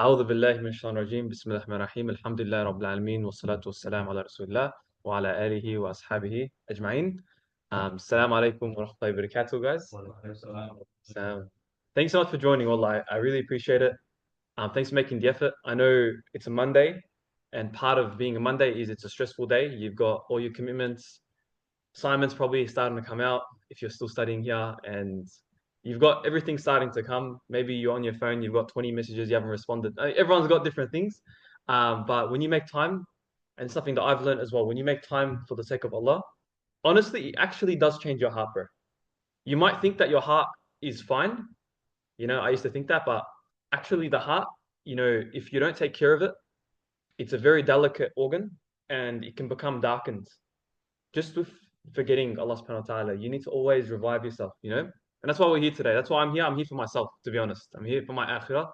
أعوذ بالله من الشيطان الرجيم بسم الله الرحمن الرحيم الحمد لله رب العالمين والصلاة والسلام على رسول الله وعلى آله وأصحابه أجمعين. Assalamu alaikum wa rahmatullahi wa barakatuh, guys. So, thanks so much for joining. Wallah, I really appreciate it. Thanks for making the effort. I know it's a Monday, and part of being a Monday is it's a stressful day. You've got all your commitments. Assignments probably starting to come out if you're still studying here, and you've got everything starting to come. Maybe you're on your phone, you've got 20 messages you haven't responded. Everyone's got different things. But when you make time, and something that I've learned as well, when you make time for the sake of Allah, honestly, it actually does change your heart, bro. You might think that your heart is fine. I used to think that, but actually, the heart, if you don't take care of it, it's a very delicate organ and it can become darkened just with forgetting Allah subhanahu wa ta'ala. You need to always revive yourself, And that's why we're here today. That's why I'm here. I'm here for myself, to be honest. I'm here for my akhirah.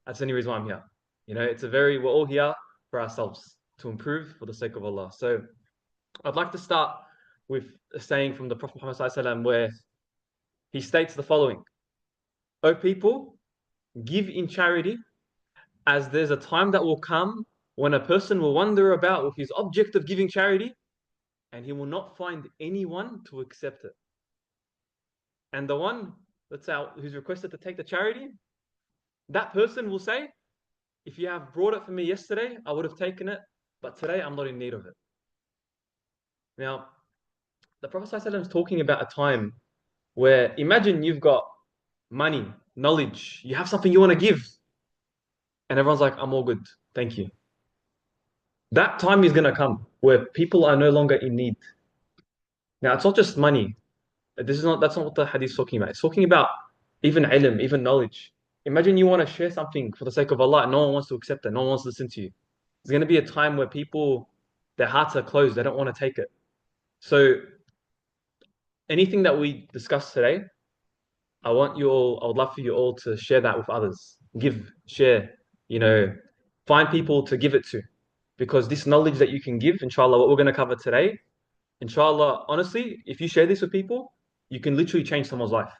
That's the only reason why I'm here. We're all here for ourselves to improve for the sake of Allah. So I'd like to start with a saying from the Prophet Muhammad sallallahu alaihi wasallam where he states the following: O people, give in charity, as there's a time that will come when a person will wander about with his object of giving charity and he will not find anyone to accept it. And the one, let's say, who's requested to take the charity, that person will say, if you have brought it for me yesterday, I would have taken it, but today I'm not in need of it. Now, the Prophet ﷺ is talking about a time where imagine you've got money, knowledge, you have something you want to give, and everyone's like, I'm all good, thank you. That time is going to come where people are no longer in need. Now, it's not just money. That's not what the hadith is talking about. It's talking about even ilm, even knowledge. Imagine you want to share something for the sake of Allah and no one wants to accept it, no one wants to listen to you. There's going to be a time where people, their hearts are closed, they don't want to take it. So anything that we discuss today, I would love for you all to share that with others. Give, share, find people to give it to. Because this knowledge that you can give, inshallah, what we're going to cover today, inshallah, honestly, if you share this with people, you can literally change someone's life.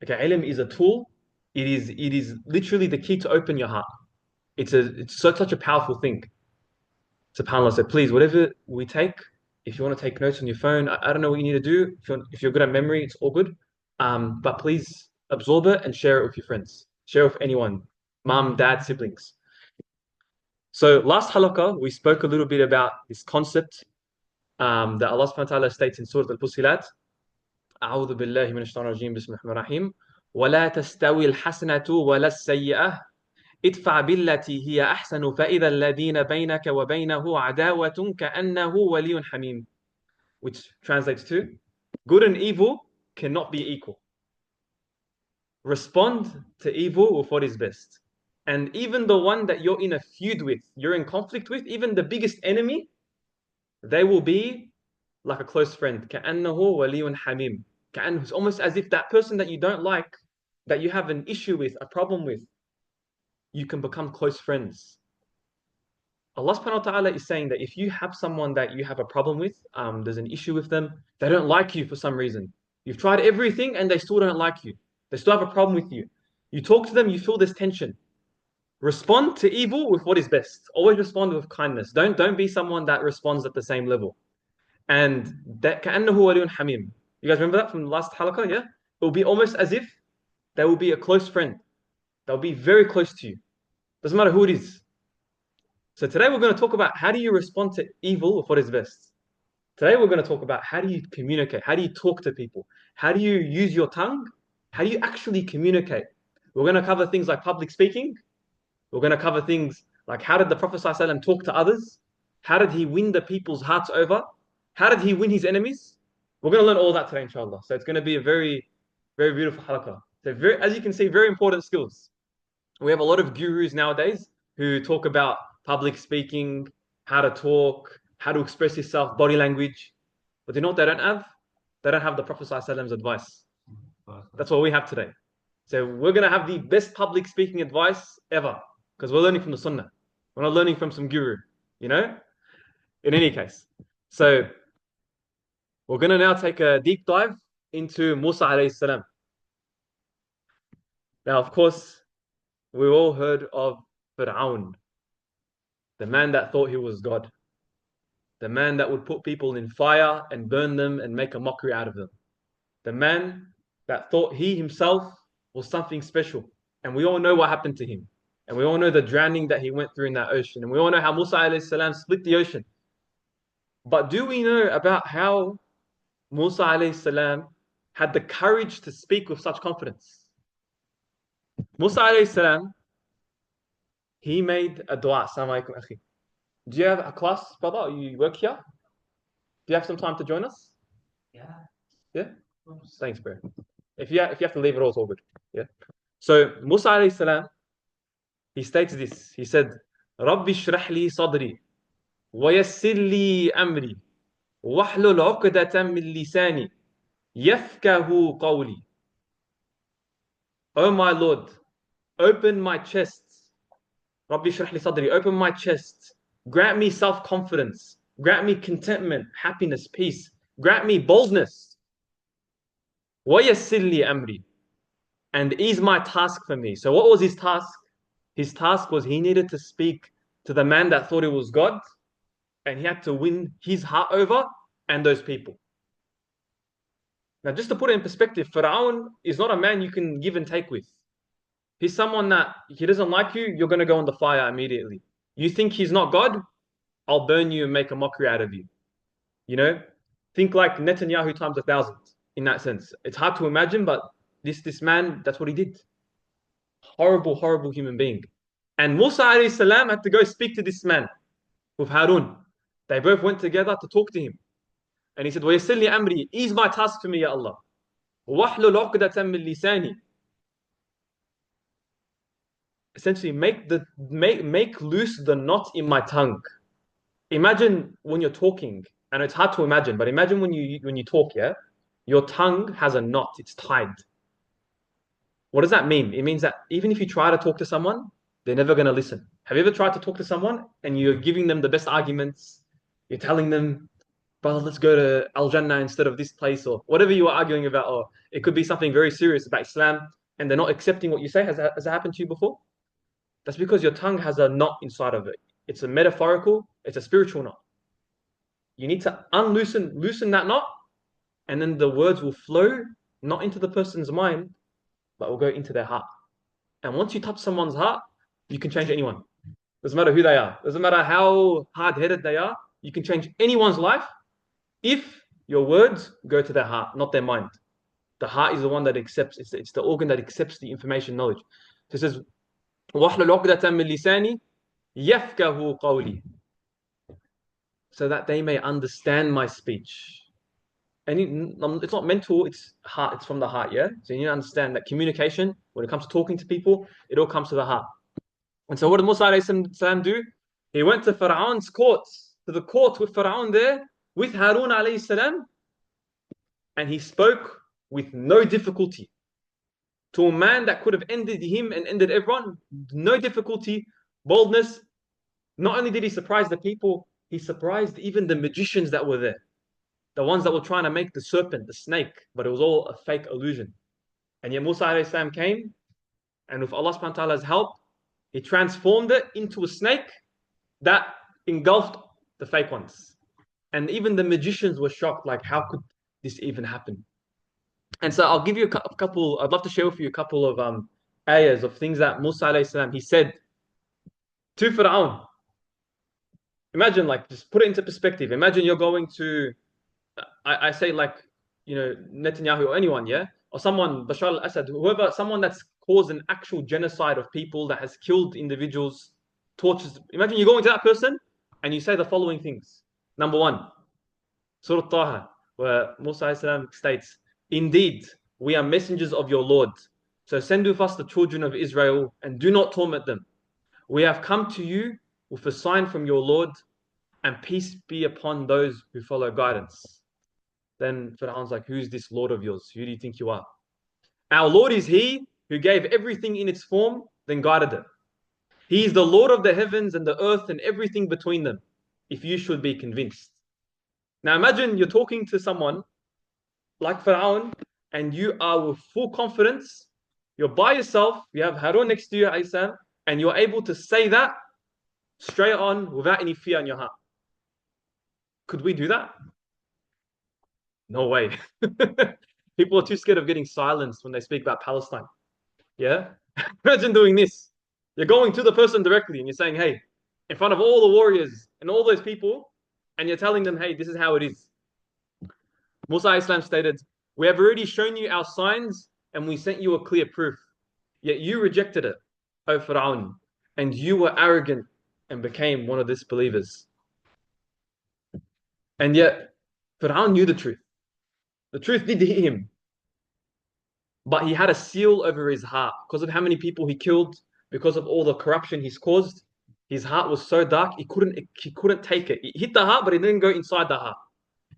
Okay, ilm is a tool. It is literally the key to open your heart. It's such a powerful thing. SubhanAllah. So please, whatever we take, if you want to take notes on your phone, I don't know what you need to do. If you're good at memory, it's all good. But please absorb it and share it with your friends. Share it with anyone, mom, dad, siblings. So last halaqah, we spoke a little bit about this concept that Allah subhanahu wa ta'ala states in Surah Al-Fusilat. أعوذ بالله من الشيطان الرجيم بسم الله الرحمن الرحيم ولا تستوي الحسنة ولا السيئة ادفع بالتي هي أحسن فإذا الذين بينك وبينه عداوة كأنه ولي حميم, which translates to good and evil cannot be equal. Respond to evil with what is best. And even the one that you're in a feud with, you're in conflict with, even the biggest enemy, they will be like a close friend. كأنه ولي حميم. It's almost as if that person that you don't like, that you have an issue with, a problem with, you can become close friends. Allah subhanahu wa ta'ala is saying that if you have someone that you have a problem with, there's an issue with them, they don't like you for some reason. You've tried everything and they still don't like you. They still have a problem with you. You talk to them, you feel this tension. Respond to evil with what is best. Always respond with kindness. Don't be someone that responds at the same level. And that كأنه ولي حميم. You guys remember that from the last halaqah, yeah? It will be almost as if they will be a close friend. They'll be very close to you. Doesn't matter who it is. So today we're going to talk about how do you respond to evil with what is best. Today we're going to talk about how do you communicate? How do you talk to people? How do you use your tongue? How do you actually communicate? We're going to cover things like public speaking. We're going to cover things like how did the Prophet ﷺ talk to others? How did he win the people's hearts over? How did he win his enemies? We're going to learn all that today, inshallah. So it's going to be a very, very beautiful halaqah. So as you can see, very important skills. We have a lot of gurus nowadays who talk about public speaking, how to talk, how to express yourself, body language. But you know what they don't have? They don't have the Prophet ﷺ's advice. That's what we have today. So we're going to have the best public speaking advice ever because we're learning from the Sunnah. We're not learning from some guru, In any case. So we're going to now take a deep dive into Musa alayhi salam. Now, of course, we all heard of Fir'aun, the man that thought he was God, the man that would put people in fire and burn them and make a mockery out of them, the man that thought he himself was something special. And we all know what happened to him. And we all know the drowning that he went through in that ocean. And we all know how Musa alayhi salam split the ocean. But do we know about how Musa alayhi salam had the courage to speak with such confidence? Musa alayhi salam, he made a dua. Assalamu alaikum, akhi. Do you have a class, brother? You work here? Do you have some time to join us? Yeah? Thanks, bro. If you have to leave it all, it's all good. Yeah. So Musa alayhi salam, he states this. He said, "Rabbi shrah li sadri, wa yassir li amri, wahlul 'uqdatan min lisani, yafqahu qawli." Oh my Lord, open my chest. Rabbi shrah li sadri, open my chest. Grant me self-confidence. Grant me contentment, happiness, peace. Grant me boldness. Wa yassir li amri, and ease my task for me. So what was his task? His task was he needed to speak to the man that thought he was God, and he had to win his heart over and those people. Now, just to put it in perspective, Fir'aun is not a man you can give and take with. He's someone that he doesn't like you, you're going to go in the fire immediately. You think he's not God, I'll burn you and make a mockery out of you. You know, think like Netanyahu times 1,000 in that sense. It's hard to imagine, but this man, that's what he did. Horrible, horrible human being. And Musa alayhi salam had to go speak to this man with Harun. They both went together to talk to him. And he said, وَيَسِّرْ لِي أَمْرِي, ease my task for me, Ya Allah. وَحْلُلْ عُقْدَةً مِّن لِسَانِي. Essentially, make loose the knot in my tongue. Imagine when you're talking, and it's hard to imagine, but imagine when you talk, yeah? Your tongue has a knot, it's tied. What does that mean? It means that even if you try to talk to someone, they're never going to listen. Have you ever tried to talk to someone and you're giving them the best arguments? You're telling them, brother, let's go to Al Jannah instead of this place, or whatever you are arguing about, or it could be something very serious about Islam, and they're not accepting what you say. Has that happened to you before? That's because your tongue has a knot inside of it. It's a metaphorical, it's a spiritual knot. You need to loosen that knot, and then the words will flow not into the person's mind, but will go into their heart. And once you touch someone's heart, you can change anyone. Doesn't matter who they are. Doesn't matter how hard-headed they are. You can change anyone's life if your words go to their heart, not their mind. The heart is the one that accepts. It's the organ that accepts the information, knowledge. So it says, وَاحْلُلْ عُقْدَةً مِّن لِسَانِي يَفْقَهُ قَوْلِي, so that they may understand my speech. And it's not mental, it's heart, it's from the heart, yeah? So you need to understand that communication, when it comes to talking to people, it all comes to the heart. And so what did Musa alayhi salam do? He went to Pharaoh's court, to the court with Pharaoh there, with Harun alayhi salam, and he spoke with no difficulty to a man that could have ended him and ended everyone. No difficulty, boldness. Not only did he surprise the people, he surprised even the magicians that were there. The ones that were trying to make the serpent, the snake, but it was all a fake illusion. And yet Musa alayhi salam came, and with Allah subhanahu wa ta'ala's help, he transformed it into a snake that engulfed the fake ones. And even the magicians were shocked, like, how could this even happen? And so I'll give you a couple, I'd love to share with you a couple of ayahs of things that Musa alayhi salam, he said to Fir'aun. Imagine, like, just put it into perspective. Imagine you're going to, I say, like, you know, Netanyahu or anyone, yeah? Or someone, Bashar al-Assad, whoever, someone that's caused an actual genocide of people, that has killed individuals, tortures. Imagine you go into that person and you say the following things. Number one, Surah Taha, where Musa salam states, "Indeed, we are messengers of your Lord. So send with us the children of Israel and do not torment them. We have come to you with a sign from your Lord, and peace be upon those who follow guidance." Then Fir'aun's like, "Who's this Lord of yours? Who do you think you are?" "Our Lord is He who gave everything in its form, then guided it. He is the Lord of the heavens and the earth and everything between them, if you should be convinced." Now imagine you're talking to someone like Fir'aun, and you are with full confidence. You're by yourself. You have Harun next to you, Isa, And you're able to say that straight on without any fear in your heart. Could we do that? No way. People are too scared of getting silenced when they speak about Palestine. Yeah? Imagine doing this. You're going to the person directly and you're saying, hey, in front of all the warriors and all those people, and you're telling them, hey, this is how it is. Musa Islam stated, we have already shown you our signs and we sent you a clear proof. Yet you rejected it, O Fir'aun, and you were arrogant and became one of the disbelievers. And yet, Fir'aun knew the truth. The truth did hit him. But he had a seal over his heart because of how many people he killed, because of all the corruption he's caused. His heart was so dark, he couldn't take it. It hit the heart, but it didn't go inside the heart.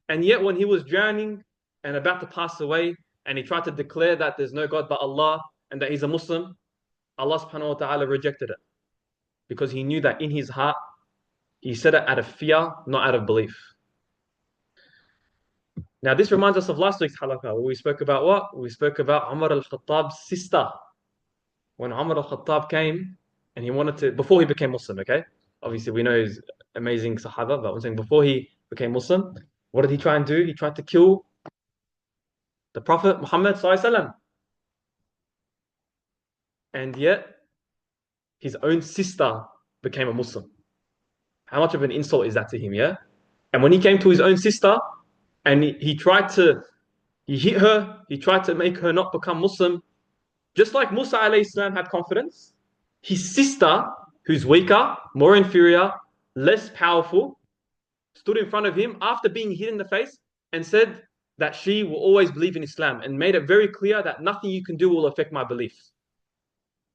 And yet, when he was drowning and about to pass away, and he tried to declare that there's no God but Allah and that he's a Muslim, Allah subhanahu wa ta'ala rejected it. Because he knew that in his heart, he said it out of fear, not out of belief. Now, this reminds us of last week's halaqah, where we spoke about what? We spoke about Umar al-Khattab's sister. When Umar al-Khattab came and he wanted to, before he became Muslim, okay? Obviously, we know he's amazing Sahaba, but I'm saying before he became Muslim, what did he try and do? He tried to kill the Prophet Muhammad sallallahu alaihi wasallam. And yet, his own sister became a Muslim. How much of an insult is that to him, yeah? And when he came to his own sister and he hit her, he tried to make her not become Muslim, just like Musa alayhi salam had confidence, his sister, who's weaker, more inferior, less powerful, stood in front of him after being hit in the face and said that she will always believe in Islam and made it very clear that nothing you can do will affect my belief.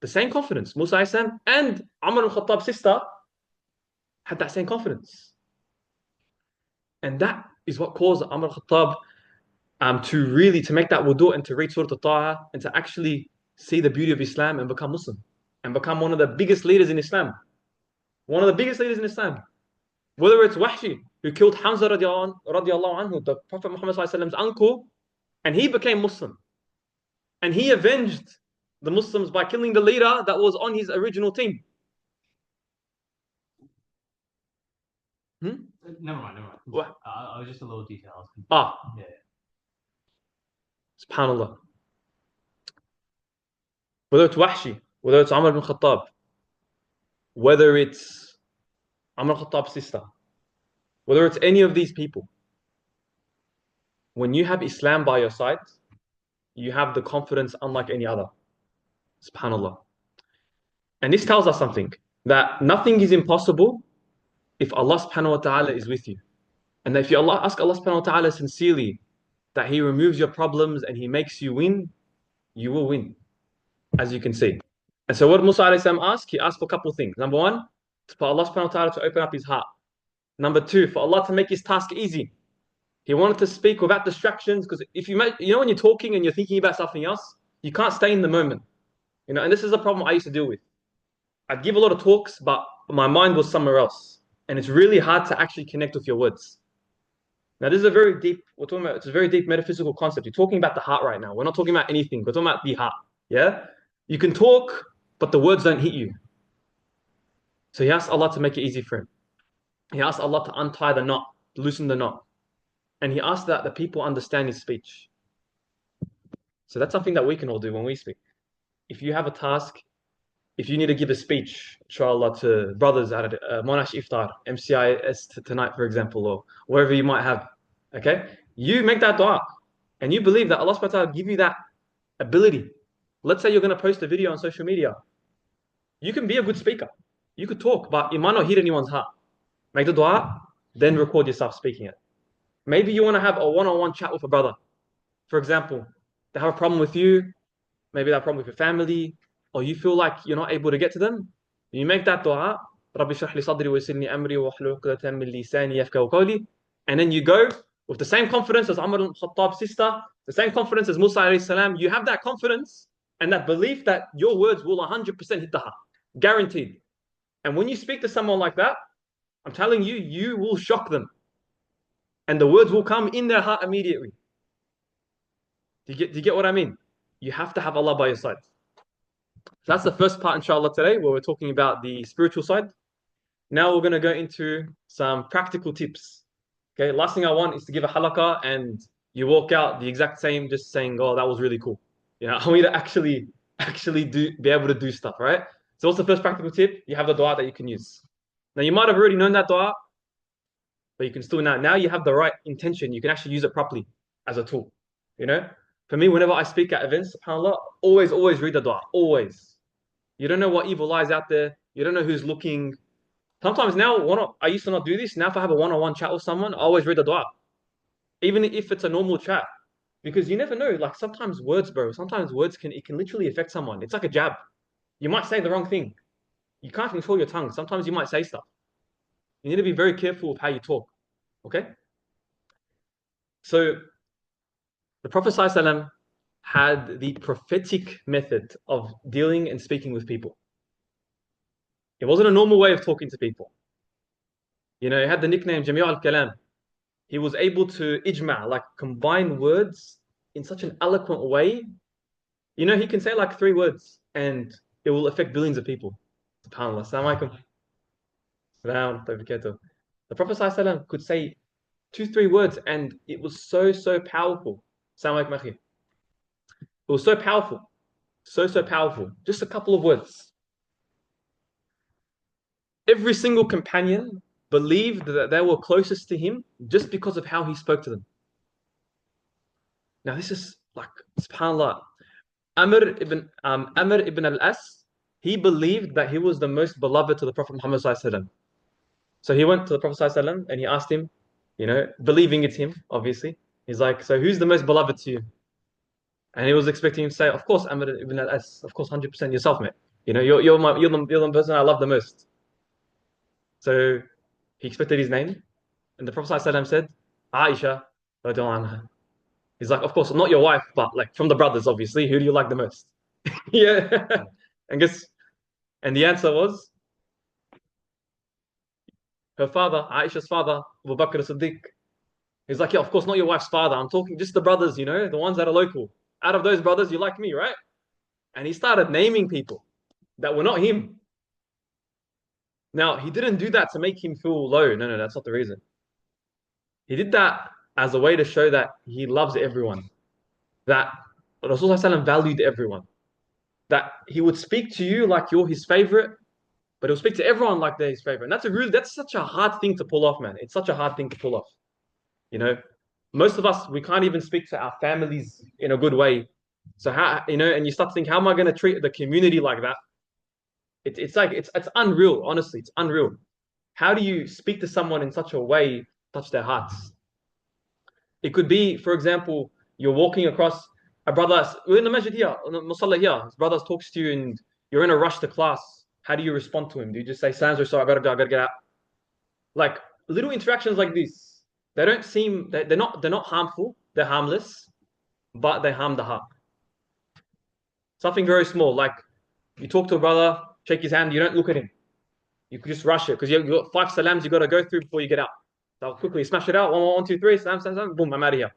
The same confidence, Musa alayhi salam and Umar al-Khattab's sister had that same confidence. And that is what caused Umar al-Khattab to make that wudu and to read Surah Al-Taha and to actually see the beauty of Islam and become Muslim and become one of the biggest leaders in Islam. One of the biggest leaders in Islam. Whether it's Wahshi, who killed Hamza radiallahu anhu, the Prophet Muhammad's uncle, and he became Muslim. And he avenged the Muslims by killing the leader that was on his original team. Never mind. What? I was just a little detail. Yeah. SubhanAllah. Whether it's Wahshi, whether it's Umar ibn Khattab, whether it's Umar Khattab's sister, whether it's any of these people, when you have Islam by your side, you have the confidence unlike any other. SubhanAllah. And this tells us something, that nothing is impossible if Allah subhanahu wa ta'ala is with you. And that if you ask Allah subhanahu wa ta'ala sincerely that He removes your problems and He makes you win, you will win, as you can see. And so what Musa alayhi salam asked? He asked for a couple of things. Number one, for Allah subhanahu wa ta'ala to open up his heart. Number two, for Allah to make his task easy. He wanted to speak without distractions, because if you when you're talking and you're thinking about something else, you can't stay in the moment. And this is a problem I used to deal with. I'd give a lot of talks, but my mind was somewhere else. And it's really hard to actually connect with your words. Now, this is it's a very deep metaphysical concept. You're talking about the heart right now. We're not talking about anything. We're talking about the heart. Yeah? You can talk, but the words don't hit you. So he asked Allah to make it easy for him. He asked Allah to untie the knot, loosen the knot. And he asked that the people understand his speech. So that's something that we can all do when we speak. If you have a task, if you need to give a speech, inshallah, to brothers at Monash Iftar, MCIS tonight, for example, or wherever you might have, okay? You make that dua. And you believe that Allah subhanahu wa ta'ala give you that ability. Let's say you're going to post a video on social media. You can be a good speaker. You could talk, but it might not hit anyone's heart. Make the dua, then record yourself speaking it. Maybe you want to have a one-on-one chat with a brother. For example, they have a problem with you, maybe they have a problem with your family, or you feel like you're not able to get to them. You make that dua, رَبِّ اشْرَحْ لِي صَدْرِي وَيَسِّرْ لِي أَمْرِي وَاحْلُلْ عُقْدَةً مِّن لِّسَانِي يَفْقَهُوا قَوْلِي. And then you go with the same confidence as Umar al-Khattab's sister, the same confidence as Musa alayhi salam. You have that confidence and that belief that your words will 100% hit the heart. Guaranteed. And when you speak to someone like that, I'm telling you, you will shock them. And the words will come in their heart immediately. Do you get what I mean? You have to have Allah by your side. So that's the first part, inshallah, today, where we're talking about the spiritual side. Now we're going to go into some practical tips. Okay, last thing I want is to give a halaqah and you walk out the exact same, just saying, "Oh, that was really cool." You know, I want you to actually be able to do stuff, right? So what's the first practical tip? You have the dua that you can use. Now you might have already known that dua, but you can still now you have the right intention. You can actually use it properly as a tool. You know, for me, whenever I speak at events, subhanAllah, always read the dua. Always. You don't know what evil lies out there. You don't know who's looking. Sometimes now, I used to not do this. Now, if I have a one-on-one chat with someone, I always read the dua, even if it's a normal chat, because you never know. Like sometimes words, bro. Sometimes words can literally affect someone. It's like a jab. You might say the wrong thing. You can't control your tongue. Sometimes you might say stuff. You need to be very careful with how you talk. Okay. So the Prophet ﷺ had the prophetic method of dealing and speaking with people. It wasn't a normal way of talking to people. You know, he had the nickname Jami' al-Kalam. He was able to ijma', like combine words in such an eloquent way. You know, he can say like three words and it will affect billions of people. SubhanAllah. Assalamu alaikum. The Prophet ﷺ could say two, three words and it was so powerful. Assalamu alaikum, akhi. It was so powerful. So powerful. Just a couple of words. Every single companion believed that they were closest to him just because of how he spoke to them. Now, this is like, subhanAllah, Amr ibn al-As, he believed that he was the most beloved to the Prophet Muhammad sallallahu alaihi wasallam. So he went to the Prophet sallallahu alaihi wasallam and he asked him, you know, believing it's him, obviously. He's like, so who's the most beloved to you? And he was expecting him to say, of course, Amr ibn al-As, of course, 100% yourself, mate. You know, you're the person I love the most. So he expected his name, and the Prophet ﷺ said, Aisha, radiallahu anha. He's like, of course, not your wife, but like from the brothers, obviously. Who do you like the most? Yeah. And guess, and the answer was her father, Aisha's father, Abu Bakr as-Siddiq. He's like, yeah, of course, not your wife's father. I'm talking just the brothers, you know, the ones that are local. Out of those brothers, you like me, right? And he started naming people that were not him. Now, he didn't do that to make him feel low. No, that's not the reason. He did that as a way to show that he loves everyone, that Rasulullah valued everyone, that he would speak to you like you're his favorite, but he'll speak to everyone like they're his favorite. And that's such a hard thing to pull off, man. It's such a hard thing to pull off. You know, most of us, we can't even speak to our families in a good way. So how, you know, and you start to think, how am I going to treat the community like that? It's like, it's unreal, honestly, it's unreal. How do you speak to someone in such a way, touch their hearts? It could be, for example, you're walking across a brother, we're in the masjid here, in the musalla here, his brother talks to you and you're in a rush to class. How do you respond to him? Do you just say, "Sounds sorry, I gotta go, I gotta get out"? Like little interactions like this, they don't seem they're not harmful, they're harmless, but they harm the heart. Something very small, like you talk to a brother, shake his hand, you don't look at him. You could just rush it because you've got five salams you got to go through before you get out. So quickly smash it out. One, two, three, salam, boom, I'm out of here.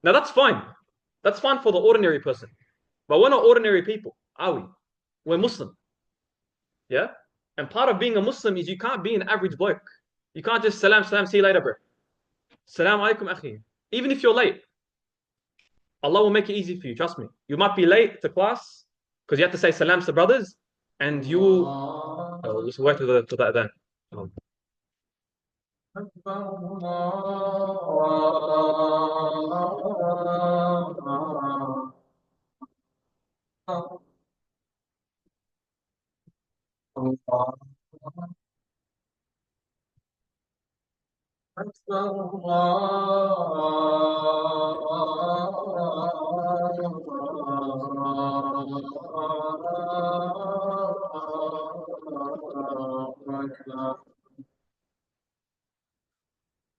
Now that's fine. That's fine for the ordinary person. But we're not ordinary people, are we? We're Muslim. Yeah? And part of being a Muslim is you can't be an average bloke. You can't just salam, see you later, bro. Salam alaikum, akhi. Even if you're late, Allah will make it easy for you, trust me. You might be late to class because you have to say salam to brothers, and you will. Oh, just wait to that then. Oh.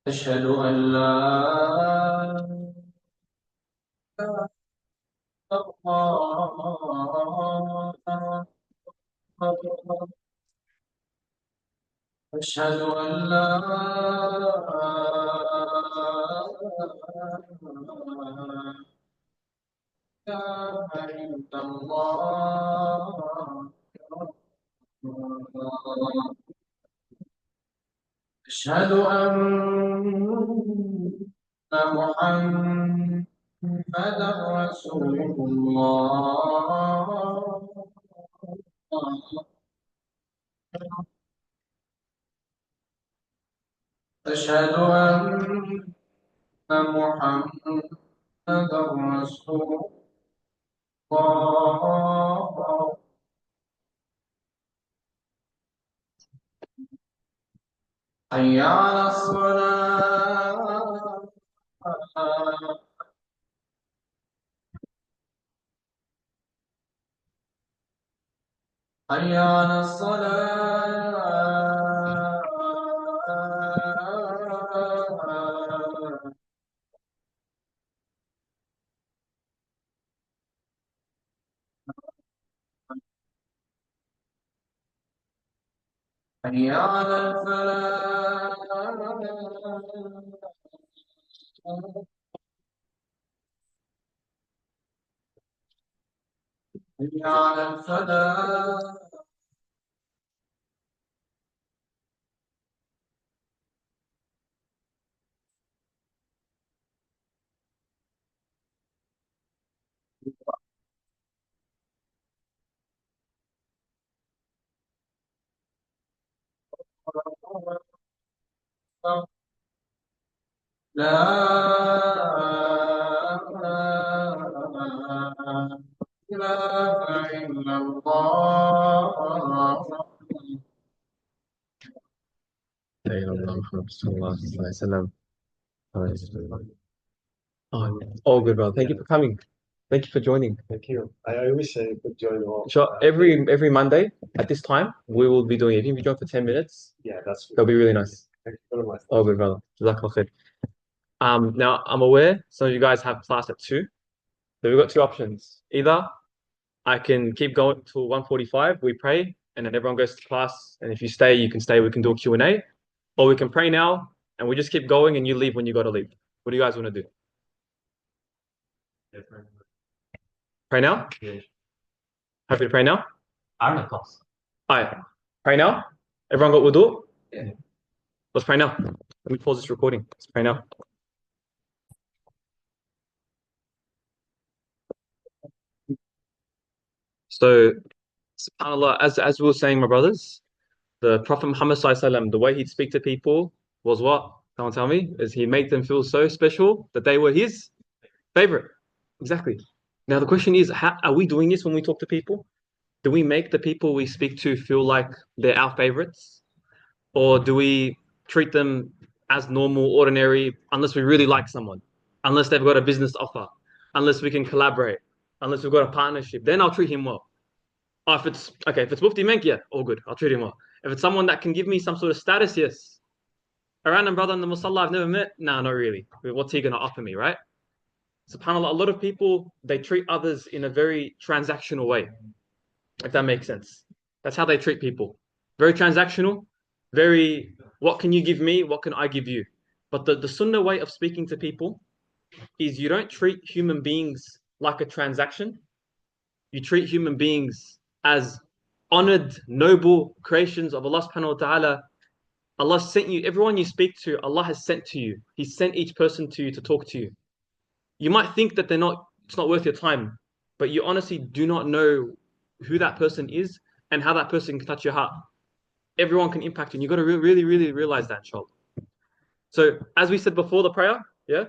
أشهد أن لا إله إلا الله أشهد أن لا إله إلا الله أشهد أن محمدا رسول الله أشهد أن محمدا رسول الله حي على الصلاة حي على الصلاة حي على الفلاح حي على الفلاح لا إله إلا الله إلا الله محمد صلى الله عليه وسلم. Oh, all good, brother. Thank you for coming. Thank you for joining. Thank you. I wish I could join all. Sure. Every Monday at this time, we will be doing it. If you join for 10 minutes, Yeah, that's that'll be really nice. Thank you very much. All good, brother. Jazakallah khair. Now I'm aware some of you guys have class at 2. So we've got two options. Either I can keep going till 1:45, we pray, and then everyone goes to class. And if you stay, you can stay. We can do a Q&A. Or we can pray now, and we just keep going, and you leave when you got to leave. What do you guys want to do? Pray now? Yeah. Happy to pray now? I'm in class. All right. Pray now? Everyone got wudu? Yeah. Let's pray now. Let me pause this recording. Let's pray now. So, subhanAllah, as we were saying, my brothers, the Prophet Muhammad ﷺ, the way he'd speak to people was what? Someone tell me? Is he made them feel so special that they were his favorite. Exactly. Now the question is, how are we doing this when we talk to people? Do we make the people we speak to feel like they're our favorites? Or do we treat them as normal, ordinary, unless we really like someone, unless they've got a business offer, unless we can collaborate, unless we've got a partnership, then I'll treat him well. Oh, if it's Mufti Menk, yeah, all good. I'll treat him well. If it's someone that can give me some sort of status, yes. A random brother in the Musalla I've never met, nah, not really. What's he gonna offer me, right? SubhanAllah, a lot of people, they treat others in a very transactional way, if that makes sense. That's how they treat people. Very transactional, very, what can you give me? What can I give you? But the sunnah way of speaking to people is you don't treat human beings like a transaction. You treat human beings as honored, noble creations of Allah subhanahu wa ta'ala. Allah sent you, everyone you speak to, Allah has sent to you. He sent each person to you to talk to you. You might think that it's not worth your time, but you honestly do not know who that person is and how that person can touch your heart. Everyone can impact you. And you've got to really, really realize that, inshallah. So, as we said before the prayer, yeah,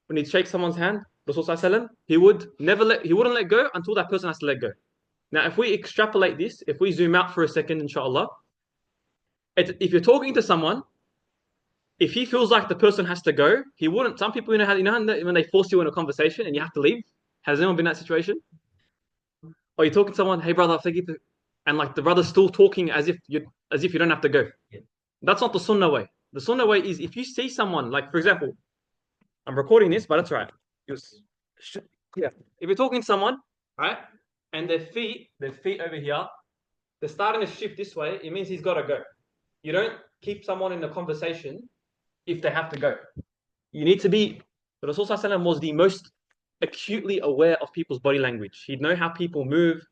when he'd shake someone's hand, Rasul he wouldn't let go until that person has to let go. Now, if we extrapolate this, if we zoom out for a second, inshallah, if you're talking to someone, if he feels like the person has to go, he wouldn't. Some people, when they force you in a conversation and you have to leave. Has anyone been in that situation? Or you're talking to someone, hey brother, thank you, and like the brother's still talking as if you don't have to go. Yeah. That's not the sunnah way. The sunnah way is if you see someone, like for example, I'm recording this, but that's right. Yeah. If you're talking to someone, right, and their feet over here, they're starting to shift this way, it means he's got to go. You don't keep someone in the conversation if they have to go. You need to be. The Rasul was the most acutely aware of people's body language. He'd know how people move.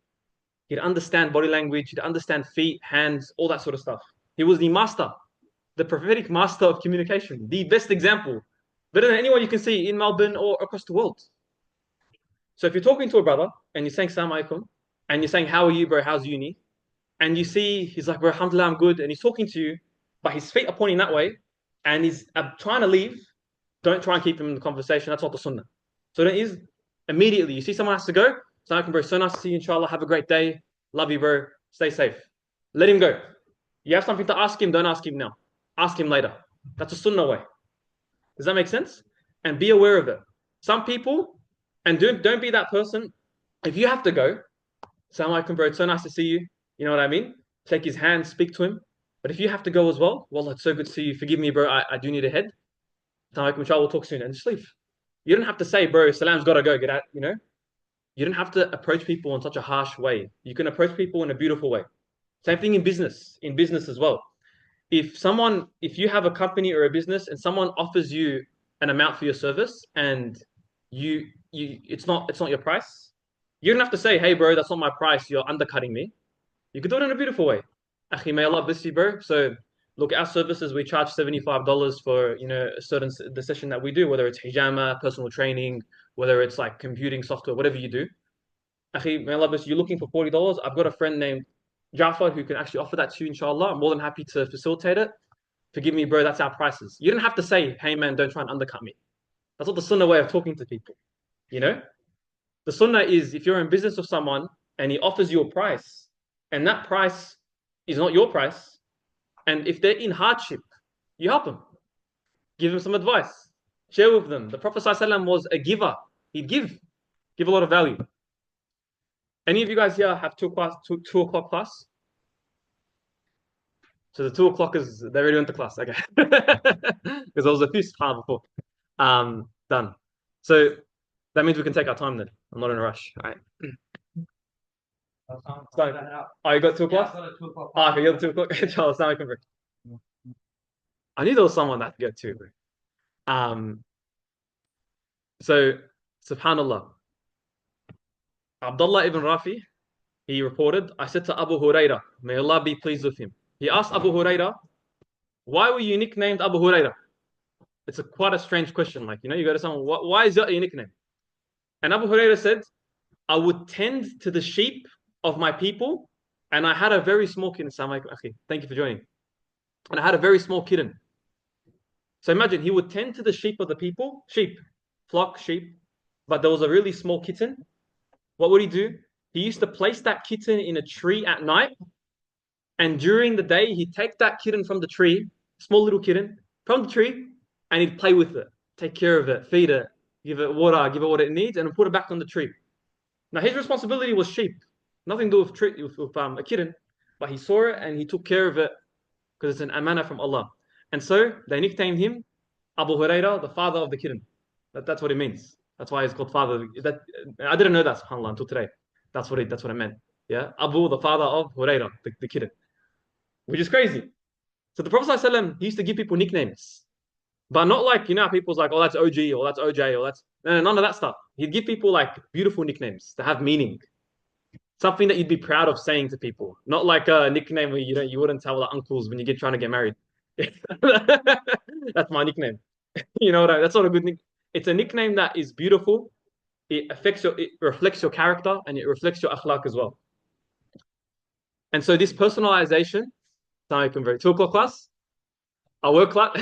He'd understand body language. He'd understand feet, hands, all that sort of stuff. He was the master, the prophetic master of communication, the best example, better than anyone you can see in Melbourne or across the world. So if you're talking to a brother and you're saying Salam alaikum, and you're saying, how are you, bro? How's uni? And you see he's like, bro, alhamdulillah, I'm good. And he's talking to you, but his feet are pointing that way, and he's trying to leave. Don't try and keep him in the conversation. That's not the sunnah. So that is immediately, you see someone has to go. Salam alaikum, bro. So nice to see you, inshallah. Have a great day. Love you, bro. Stay safe. Let him go. You have something to ask him, don't ask him now. Ask him later. That's a sunnah way. Does that make sense? And be aware of it. Some people, and don't be that person. If you have to go, Salam alaikum, bro. It's so nice to see you. You know what I mean? Take his hand, speak to him. But if you have to go as well, well, it's so good to see you. Forgive me, bro. I do need a head. Salam alaikum, inshallah, we'll talk soon. And just leave. You don't have to say, bro, Salam's got to go. Get out, you know? You don't have to approach people in such a harsh way. You can approach people in a beautiful way. Same thing in business as well. If you have a company or a business and someone offers you an amount for your service and it's not your price, you don't have to say, hey bro, that's not my price, you're undercutting me. You could do it in a beautiful way. Akhi, may Allah bless you, bro. So look, our services, we charge $75 for, a certain the session that we do, whether it's hijama, personal training, whether it's like computing software, whatever you do. Akhi, may Allah bless you, you're looking for $40. I've got a friend named Jafar who can actually offer that to you, inshallah. I'm more than happy to facilitate it. Forgive me, bro, that's our prices. You don't have to say, hey man, don't try and undercut me. That's not the sunnah way of talking to people. You know? The sunnah is if you're in business with someone and he offers you a price, and that price is not your price, and if they're in hardship, you help them. Give them some advice. Share with them. The Prophet ﷺ was a giver. He'd give a lot of value. Any of you guys here have 2 o'clock class? So the 2 o'clock they already went to class. Okay. Because there was a few subhanAllah before. Done. So that means we can take our time then. I'm not in a rush. All right. So, you got 2 o'clock? Yeah, I got a 2 o'clock. Okay, you're 2 o'clock. Inshallah, assalamu alaikum, bro. I knew there was someone that could go too, bro. So, subhanAllah. Abdullah ibn Rafi, he reported, I said to Abu Huraira, may Allah be pleased with him. He asked Abu Huraira, why were you nicknamed Abu Huraira? It's quite a strange question. Like, you go to someone, why is that your nickname? And Abu Huraira said, I would tend to the sheep of my people, and I had a very small kitten. Thank you for joining. And I had a very small kitten. So imagine, he would tend to the sheep of the people, flock sheep, but there was a really small kitten. What would he do? He used to place that kitten in a tree at night, and during the day, he'd take that kitten from the tree, small little kitten, from the tree, and he'd play with it, take care of it, feed it, give it water, give it what it needs, and put it back on the tree. Now, his responsibility was sheep. Nothing to do with a kitten, but he saw it and he took care of it because it's an amana from Allah. And so they nicknamed him Abu Huraira, the father of the kitten. That's what it means. That's why he's called father. I didn't know that, subhanAllah, until today. That's what it meant. Yeah, Abu, the father of Huraira, the kitten, which is crazy. So the Prophet ﷺ, he used to give people nicknames, but not like, people's like, oh, that's OG, or that's OJ, or that's none of that stuff. He'd give people like beautiful nicknames to have meaning. Something that you'd be proud of saying to people, not like a nickname where you wouldn't tell the uncles when you get trying to get married. That's my nickname. That's not a good nickname. It's a nickname that is beautiful. It reflects your character and it reflects your akhlaq as well. And so this personalization, 2 o'clock class, our work class.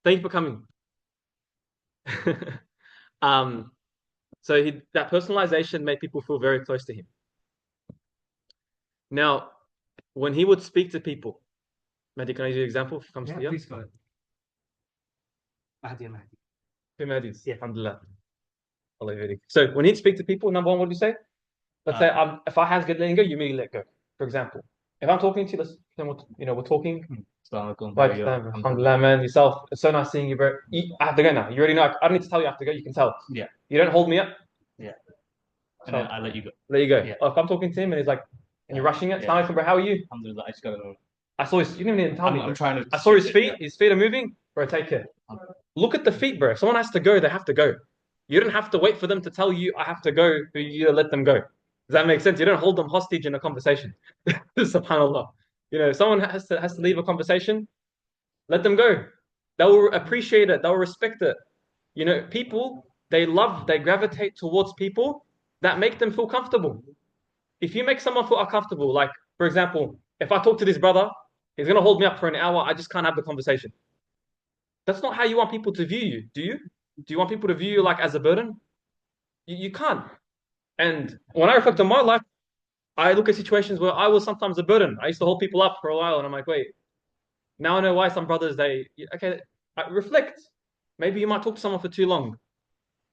Thank you for coming. So that personalization made people feel very close to him. Now, when he would speak to people, Mahdi, can I use an example? If it comes to you? Please go ahead. Mahdi. Two Mahdis. Yeah. Alhamdulillah. So when he'd speak to people, number one, what do you say? Let's say if our hands get letting go, you immediately let go. For example, if I'm talking to you, we're talking. Alhamdulillah, man, yourself. It's so nice seeing you, bro. I have to go now. You already know. I don't need to tell you I have to go. You can tell. Yeah. You don't hold me up. Yeah. And then I let you go. Let you go. Yeah. If I'm talking to him and he's like, and you're rushing it, bro, how are you? Alhamdulillah, I just gotta go. I saw his. You didn't even tell me. I'm trying to. I saw his feet. His feet are moving. Bro, take care. Look at the feet, bro. If someone has to go, they have to go. You don't have to wait for them to tell you, I have to go, for you to let them go. Does that make sense? You don't hold them hostage in a conversation. SubhanAllah. If someone has to leave a conversation, let them go. They will appreciate it. They will respect it. People, they gravitate towards people that make them feel comfortable. If you make someone feel uncomfortable, like, for example, if I talk to this brother, he's going to hold me up for an hour, I just can't have the conversation. That's not how you want people to view you, do you? Do you want people to view you like as a burden? You can't. And when I reflect on my life, I look at situations where I was sometimes a burden. I used to hold people up for a while, and I'm like, wait, now I know why some brothers, okay, reflect. Maybe you might talk to someone for too long.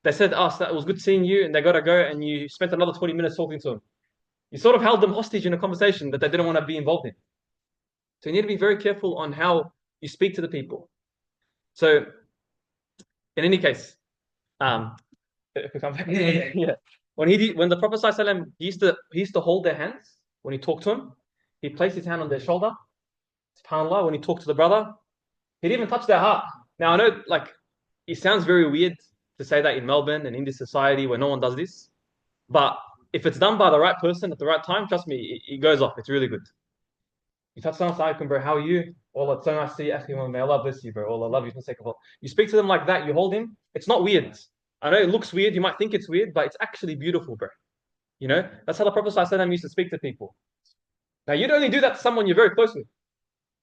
They said, that was good seeing you, and they got to go, and you spent another 20 minutes talking to them. You sort of held them hostage in a conversation that they didn't want to be involved in. So you need to be very careful on how you speak to the people. So, in any case, if we come back, yeah. When the Prophet ﷺ, he used to hold their hands when he talked to him. He placed his hand on their shoulder. SubhanAllah, when he talked to the brother, he'd even touch their heart. Now I know, like, it sounds very weird to say that in Melbourne and in this society where no one does this, but if it's done by the right person at the right time, trust me, it goes off. It's really good. You touch someone, alaikum, bro, how are you? Oh, it's so nice to see you, akhi, may Allah bless you, bro. Oh, I love you for the sake of Allah. You speak to them like that, you hold him. It's not weird. I know it looks weird, you might think it's weird, but it's actually beautiful, bro. That's how the Prophet ﷺ used to speak to people. Now, you'd only do that to someone you're very close with.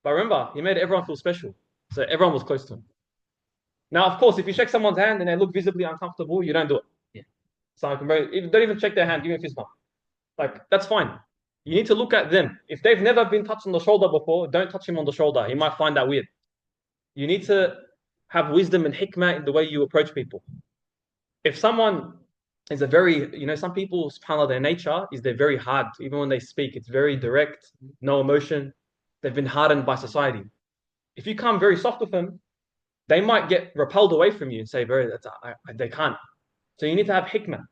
But remember, he made everyone feel special. So everyone was close to him. Now, of course, if you shake someone's hand and they look visibly uncomfortable, you don't do it. Yeah. So don't even check their hand, give me a fist bump. Like, that's fine. You need to look at them. If they've never been touched on the shoulder before, don't touch him on the shoulder. He might find that weird. You need to have wisdom and hikmah in the way you approach people. If someone is some people, subhanAllah, their nature is they're very hard. Even when they speak, it's very direct, no emotion. They've been hardened by society. If you come very soft with them, they might get repelled away from you and say, they can't. So you need to have hikmah.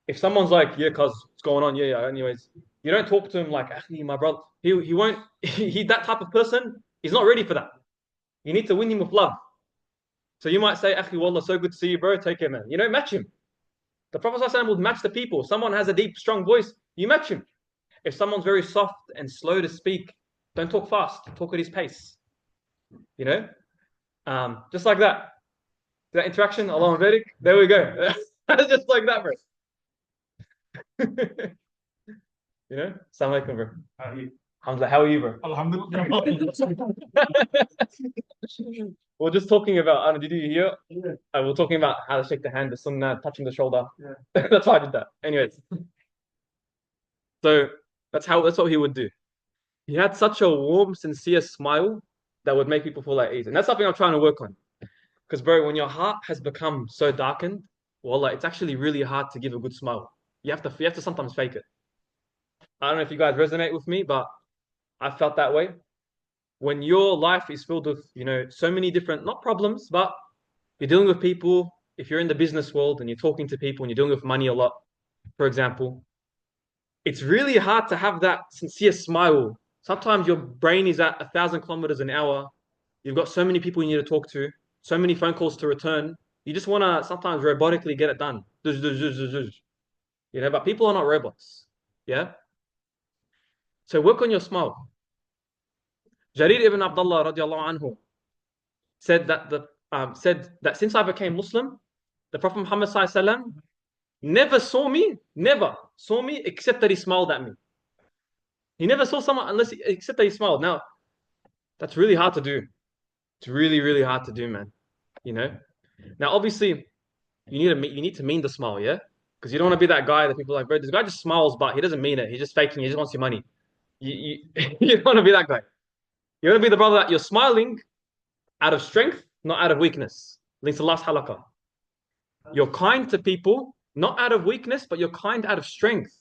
If someone's like, yeah, cuz what's going on? Yeah, anyways, you don't talk to him like, actually, my brother. He won't, that type of person, he's not ready for that. You need to win him with love. So you might say, akhi, wallah, so good to see you, bro. Take care, man. You don't match him. The Prophet ﷺ would match the people. Someone has a deep, strong voice, you match him. If someone's very soft and slow to speak, don't talk fast. Talk at his pace. Just like that. That interaction, Allah Vedic, there we go. Just like that, bro. Assalamu alaikum, bro. Alhamdulillah, how are you, bro? Alhamdulillah. We're just talking about, did you hear? Yeah. We're talking about how to shake the hand, the sunnah, touching the shoulder. Yeah. That's why I did that. Anyways. So that's what he would do. He had such a warm, sincere smile that would make people feel at ease. And that's something I'm trying to work on. Because, bro, when your heart has become so darkened, wallah, it's actually really hard to give a good smile. You have to sometimes fake it. I don't know if you guys resonate with me, but I felt that way. When your life is filled with, so many different, not problems, but you're dealing with people. If you're in the business world and you're talking to people and you're dealing with money a lot, for example, it's really hard to have that sincere smile. Sometimes your brain is at 1,000 kilometers an hour. You've got so many people you need to talk to, so many phone calls to return. You just want to sometimes robotically get it done. But people are not robots. Yeah? So work on your smile. Jarir ibn Abdullah radiallahu anhu said that since I became Muslim, the Prophet Muhammad sallallahu alaihi wasallam never saw me except that he smiled at me. He never saw someone except that he smiled. Now, that's really hard to do. It's really, really hard to do, man. Now, obviously, you need to mean the smile, yeah? Because you don't want to be that guy that people are like, bro, this guy just smiles, but he doesn't mean it. He's just faking. He just wants your money. You don't want to be that guy. You want to be the brother that you're smiling out of strength, not out of weakness. Links to last halaqah. You're kind to people, not out of weakness, but you're kind out of strength.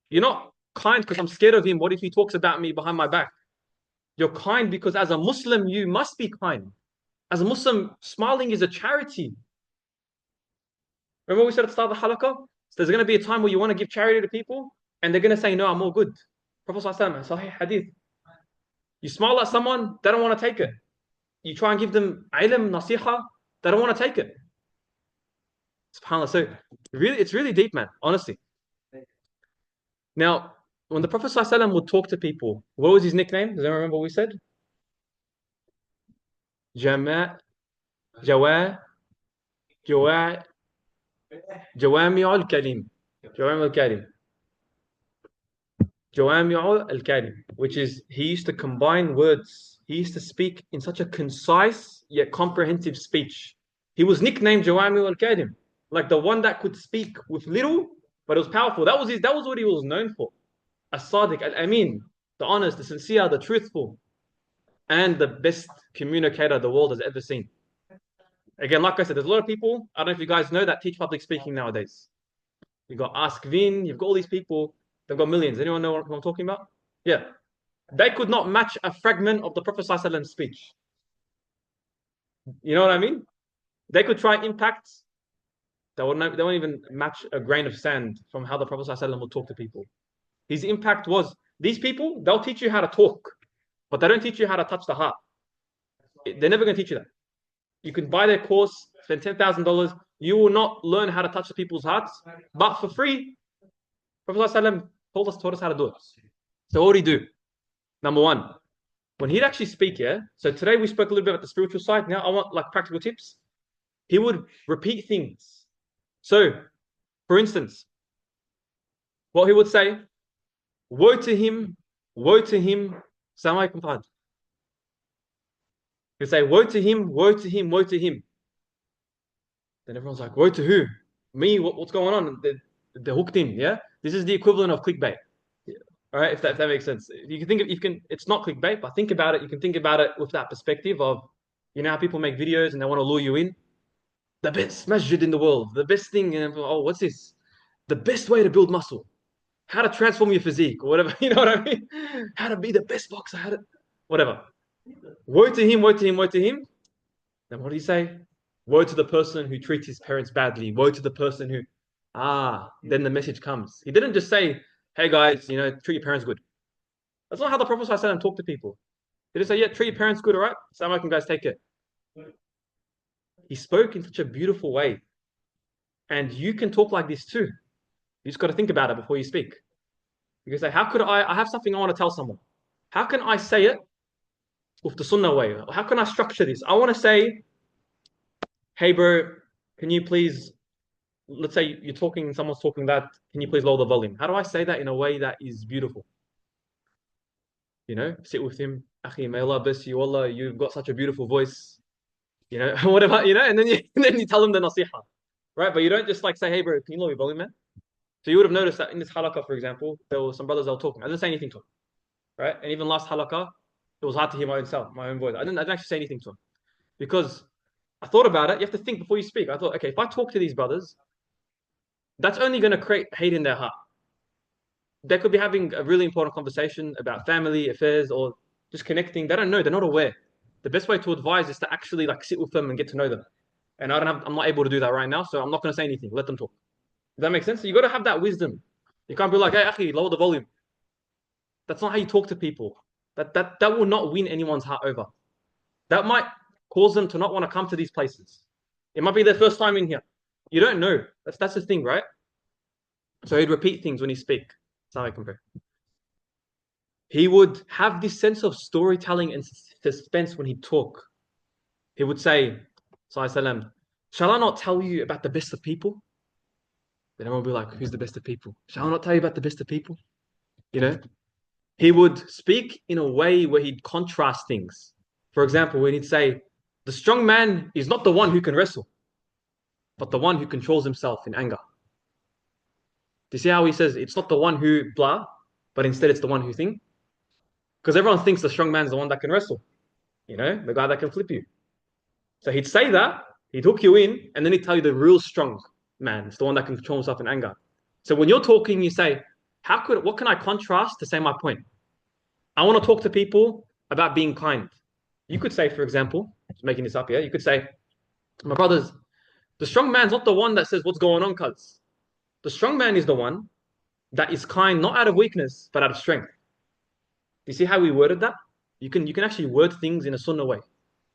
You're not kind because I'm scared of him. What if he talks about me behind my back? You're kind because as a Muslim, you must be kind. As a Muslim, smiling is a charity. Remember what we said at the start of the halaqah? So there's going to be a time where you want to give charity to people, and they're going to say, no, I'm all good. Prophet ﷺ, Sahih Hadith. You smile at someone, they don't want to take it. You try and give them ilm, nasiha, they don't want to take it. SubhanAllah. So really, it's really deep, man, honestly. Now, when the Prophet ﷺ would talk to people, what was his nickname? Does anyone remember what we said? Jama, Jawa, Jawa, Jawami al-Kalim. Jawami al-Kalim. Jawami al-Kalim, which is he used to combine words. He used to speak in such a concise yet comprehensive speech. He was nicknamed Jawami al-Kalim, like the one that could speak with little, but it was powerful. That was what he was known for. As-Sadiq, Al-Amin, the honest, the sincere, the truthful, and the best communicator the world has ever seen. Again, like I said, there's a lot of people, I don't know if you guys know, that teach public speaking nowadays. You've got Ask Vin, you've got all these people, they've got millions. Anyone know what I'm talking about? Yeah. They could not match a fragment of the Prophet ﷺ's speech. You know what I mean? They could try impact, they won't even match a grain of sand from how the Prophet ﷺ would talk to people. His impact was, these people, they'll teach you how to talk, but they don't teach you how to touch the heart. They're never going to teach you that. You can buy their course, spend $10,000. You will not learn how to touch the people's hearts, but for free. Prophet ﷺ taught us how to do it. So what would he do? Number one, when he'd actually speak, yeah. So today we spoke a little bit about the spiritual side. Now I want like practical tips. He would repeat things. So, for instance, what he would say, woe to him, woe to him. Assalamu alaikum, Fahad. He'd say, woe to him, woe to him, woe to him. Then everyone's like, woe to who? Me? What's going on? They're hooked in, yeah? This is the equivalent of clickbait. All right, if that makes sense. You can think of, it's not clickbait, but think about it. You can think about it with that perspective of, you know how people make videos and they want to lure you in? The best masjid in the world, the best thing, and oh, what's this? The best way to build muscle, how to transform your physique, or whatever, you know what I mean? How to be the best boxer, whatever. Woe to him, woe to him, woe to him. Then what do you say? Woe to the person who treats his parents badly. Woe to the person who, then the message comes. He didn't just say, hey guys, you know, treat your parents good. That's not how the Prophet ﷺ talked to people. He didn't say, yeah, treat your parents good, all right? Assalamu alaikum, guys, take care. He spoke in such a beautiful way. And you can talk like this too. You just got to think about it before you speak. You can say, how could I have something I want to tell someone. How can I say it with the sunnah way? How can I structure this? I want to say, hey bro, can you please, let's say you're talking, someone's talking that, can you please lower the volume? How do I say that in a way that is beautiful? You know, sit with him, Akhi, may Allah bless you, Allah, you've got such a beautiful voice. You know, whatever, you know, and then you tell them the nasiha. Right? But you don't just like say, hey bro, can you lower your volume, man? So you would have noticed that in this halaqah, for example, there were some brothers that were talking. I didn't say anything to them. Right? And even last halaqah, it was hard to hear my own self, my own voice. I didn't actually say anything to them. Because I thought about it. You have to think before you speak. I thought, okay, if I talk to these brothers, that's only going to create hate in their heart. They could be having a really important conversation about family affairs or just connecting. They don't know. They're not aware. The best way to advise is to actually like sit with them and get to know them. And I'm not able to do that right now, so I'm not going to say anything. Let them talk. Does that make sense? So you got to have that wisdom. You can't be like, hey, Akhi, lower the volume. That's not how you talk to people. That will not win anyone's heart over. That might cause them to not want to come to these places. It might be their first time in here. You don't know. That's the thing, right? So he'd repeat things when he speak. He would have this sense of storytelling and suspense when he talk. He would say, Sallallahu shall I not tell you about the best of people? Then everyone will be like, who's the best of people? Shall I not tell you about the best of people? You know? He would speak in a way where he'd contrast things. For example, when he'd say, the strong man is not the one who can wrestle, but the one who controls himself in anger. Do you see how he says it's not the one who blah, but instead it's the one who think? Because everyone thinks the strong man's the one that can wrestle. You know, the guy that can flip you. So he'd say that, he'd hook you in, and then he'd tell you the real strong man is the one that can control himself in anger. So when you're talking, you say, what can I contrast to say my point? I want to talk to people about being kind. You could say, for example, just making this up here, you could say, my brothers, the strong man's not the one that says what's going on, cuz. The strong man is the one that is kind, not out of weakness, but out of strength. Do you see how we worded that? You can actually word things in a sunnah way.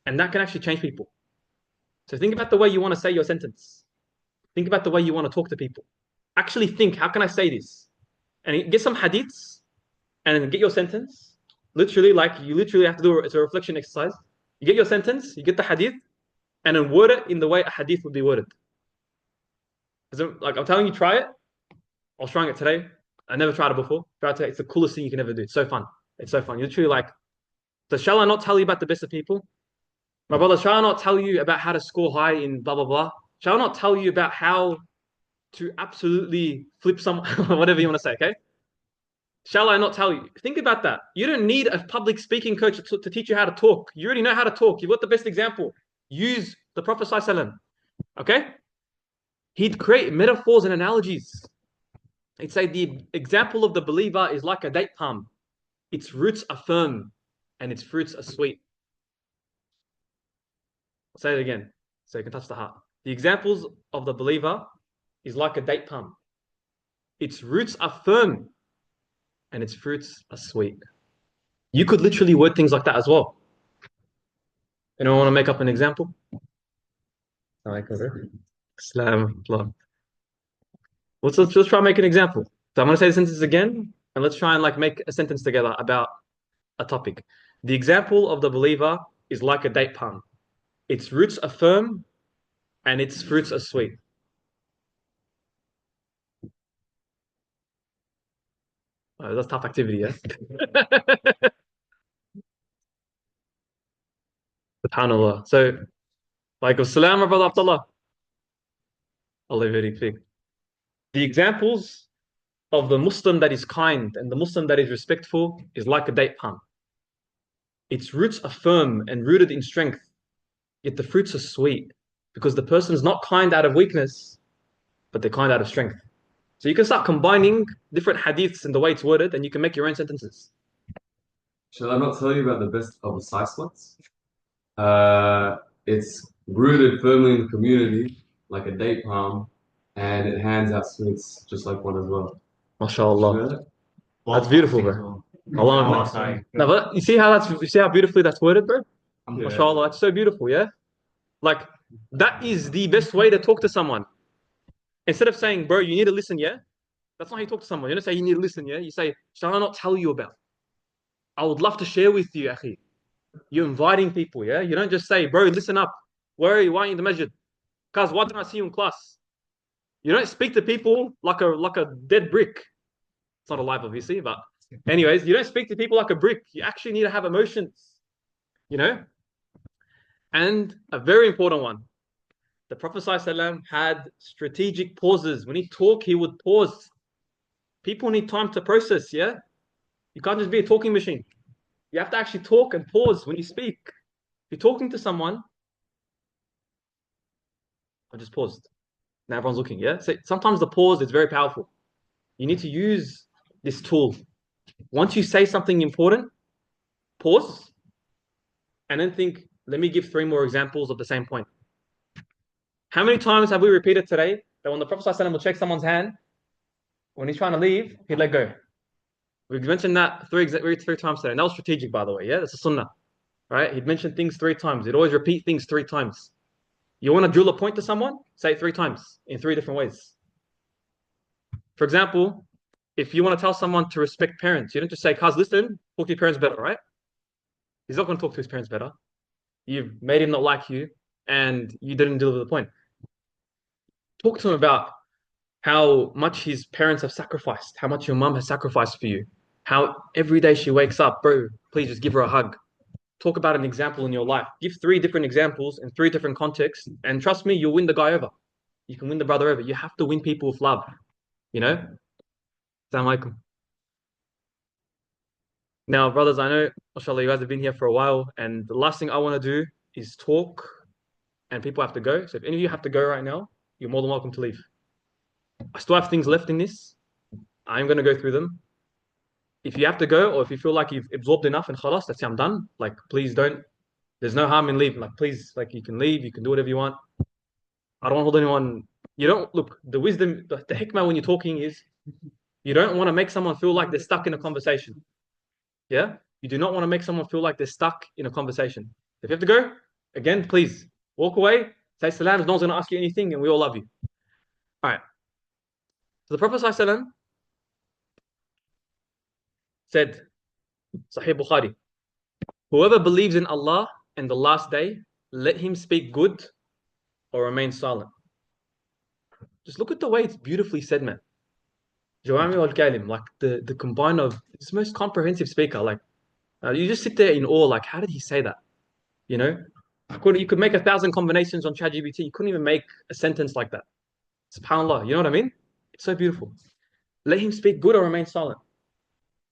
And that can actually change people. So think about the way you want to say your sentence. Think about the way you want to talk to people. Actually think, how can I say this? And get some hadiths and then get your sentence. Literally, like you literally have to do it's a reflection exercise. You get your sentence, you get the hadith, and then word it in the way a hadith would be worded. Like I'm telling you, try it. I was trying it today. I never tried it before. Try it today. It's the coolest thing you can ever do. It's so fun. It's so fun. You're literally like, so shall I not tell you about the best of people? My brother, shall I not tell you about how to score high in blah blah blah? Shall I not tell you about how to absolutely flip some whatever you want to say, okay? Shall I not tell you? Think about that. You don't need a public speaking coach to teach you how to talk. You already know how to talk. You've got the best example. Use the Prophet ﷺ, okay? He'd create metaphors and analogies. He'd say the example of the believer is like a date palm. Its roots are firm and its fruits are sweet. I'll say it again so you can touch the heart. The examples of the believer is like a date palm. Its roots are firm and its fruits are sweet. You could literally word things like that as well. Anyone want to make up an example? Islam. Let's try and make an example. So I'm going to say the sentence again, and let's try and like make a sentence together about a topic. The example of the believer is like a date palm. Its roots are firm, and its fruits are sweet. Oh, that's tough activity, yeah. SubhanAllah. So, like, Assalam, brother Abdullah. Allah very big. The examples of the Muslim that is kind and the Muslim that is respectful is like a date palm. Its roots are firm and rooted in strength, yet the fruits are sweet because the person is not kind out of weakness, but they're kind out of strength. So you can start combining different hadiths and the way it's worded, and you can make your own sentences. Shall I not tell you about the best of the side slots? It's rooted firmly in the community, like a date palm, and it hands out sweets just like one as well. MashaAllah. That's beautiful, bro. Allah. No, but you see how beautifully that's worded, bro? MashaAllah, that's so beautiful, yeah? Like, that is the best way to talk to someone. Instead of saying, bro, you need to listen, yeah? That's not how you talk to someone. You don't say you need to listen, yeah? You say, shall I not tell you about? I would love to share with you, akhi. You're inviting people, yeah? You don't just say, bro, listen up. Where are you? Why are you in the masjid? Because why didn't I see you in class? You don't speak to people like a dead brick. It's not alive, obviously, but anyways, you don't speak to people like a brick. You actually need to have emotions, you know? And a very important one. The Prophet ﷺ had strategic pauses. When he talked, he would pause. People need time to process, yeah? You can't just be a talking machine. You have to actually talk and pause when you speak. If you're talking to someone, I just paused. Now everyone's looking, yeah? So sometimes the pause is very powerful. You need to use this tool. Once you say something important, pause, and then think, let me give 3 more examples of the same point. How many times have we repeated today that when the Prophet ﷺ will shake someone's hand, when he's trying to leave, he'd let go? We've mentioned that three times today. And that was strategic, by the way, yeah? That's a sunnah, right? He'd mention things 3 times. He'd always repeat things 3 times. You want to drill a point to someone? Say it 3 times in 3 different ways. For example, if you want to tell someone to respect parents, you don't just say, "Cuz, listen, talk to your parents better," right? He's not going to talk to his parents better. You've made him not like you, and you didn't deliver the point. Talk to him about how much his parents have sacrificed, how much your mum has sacrificed for you, how every day she wakes up, bro, please just give her a hug. Talk about an example in your life. Give 3 different examples in 3 different contexts, and trust me, you'll win the guy over. You can win the brother over. You have to win people with love, you know? Assalamu alaikum. Now, brothers, I know, mashallah, you guys have been here for a while, and the last thing I want to do is talk, and people have to go. So if any of you have to go right now, you're more than welcome to leave. I still have things left in this. I'm going to go through them. If you have to go, or if you feel like you've absorbed enough and khalas, that's it, I'm done. Like, please don't. There's no harm in leaving. Like, please, like, you can leave, you can do whatever you want. I don't hold anyone. You don't look. The wisdom, the hikmah when you're talking is, you don't want to make someone feel like they're stuck in a conversation. Yeah, you do not want to make someone feel like they're stuck in a conversation. If you have to go, again, please walk away. Say salam. No one's going to ask you anything, and we all love you. All right. So the Prophet ﷺ said, Sahih Bukhari, whoever believes in Allah and the last day, let him speak good or remain silent. Just look at the way it's beautifully said, man. Jawami al-Kalim, like the combine of this most comprehensive speaker. Like you just sit there in awe. Like, how did he say that? You know, you could make 1,000 combinations on ChatGPT. You couldn't even make a sentence like that. SubhanAllah. You know what I mean? It's so beautiful. Let him speak good or remain silent.